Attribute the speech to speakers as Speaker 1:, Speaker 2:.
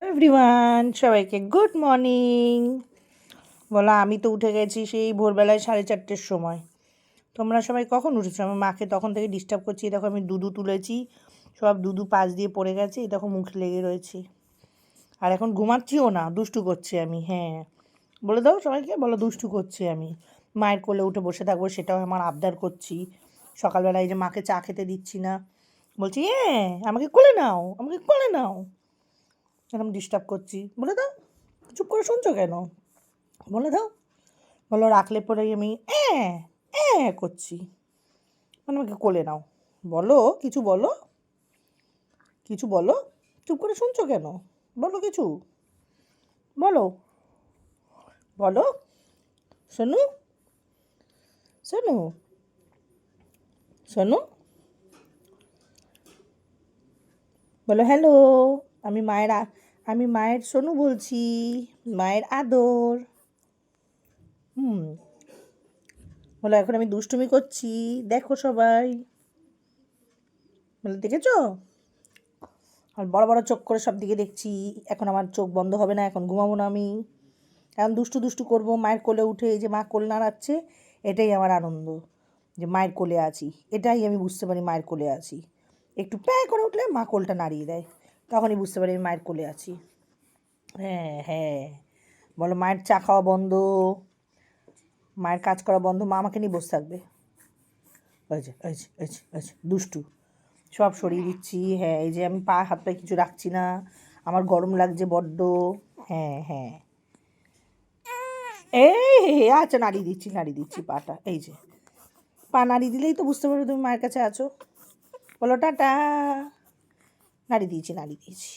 Speaker 1: Everyone, সবাইকে good morning. বলো, আমি তো উঠে গেছি সেই ভোরবেলায় 4:30-র সময়। তোমরা সবাই কখন উঠেছো? আমার মাকে তখন থেকে ডিস্টার্ব করছি। দেখো আমি দুধু তুলেছি, সব দুধু পাশ দিয়ে পড়ে গেছে, দেখো মুখে লেগে রয়েছে। আর এখন ঘুমাচ্ছিও না, দুষ্টু করছি আমি। হ্যাঁ, বলে দাও সবাইকে, বলো দুষ্টু করছি আমি। মায়ের কোলে উঠে বসে থাকবো, সেটাও আমার আবদার করছি। সকালবেলায় যে মাকে চা খেতে দিচ্ছি না, বলছি আমাকে কোলে নাও, আমাকে কোলে নাও, এরকম ডিস্টার্ব করছি। বলে দাও, চুপ করে শুনছো কেন? বলে দাও। বলো রাখলে পরেই আমি করছি, মানে আমাকে কোলে নাও। বলো কিছু, বলো কিছু, বলো। চুপ করে শুনছো কেন? বলো কিছু, বলো, বলো। শোনো, শোনো, শোনো, বলো হ্যালো। আমি আমি মায়ের সোনু বলছি, মায়ের আদর। হুম, বলো এখন আমি দুষ্টুমি করছি, দেখো সবাই। বলে দেখেছো? আর বড় বড় চোখ করে সব দিকে দেখছি। এখন আমার চোখ বন্ধ হবে না, এখন ঘুমাবো না আমি। এখন দুষ্টু দুষ্টু করবো মায়ের কোলে উঠে। এই যে মা কোল নাড়াচ্ছে, এটাই আমার আনন্দ, যে মায়ের কোলে আছি। এটাই আমি বুঝতে পারি মায়ের কোলে আছি। একটু প্যাঁ করে উঠলে মা কোলটা নাড়িয়ে দেয়, তখনই বুঝতে পারি আমি মায়ের কোলে আছি। হ্যাঁ হ্যাঁ, বলো মায়ের চা খাওয়া বন্ধ, মায়ের কাজ করা বন্ধ, মা আমাকে নিয়ে বসে থাকবে। দুষ্টু সব সরিয়ে দিচ্ছি। হ্যাঁ, এই যে আমি পা হাত পায়ে কিছু রাখছি না, আমার গরম লাগছে বড্ড। হ্যাঁ হ্যাঁ, আচ্ছা, নাড়িয়ে দিচ্ছি, নাড়িয়ে দিচ্ছি পাটা। এই যে পা নাড়িয়ে দিলেই তো বুঝতে পারবে তুমি মায়ের কাছে আছো। বলো টাটা। নাড়িয়ে দিয়েছি, নাড়িয়ে দিয়েছি।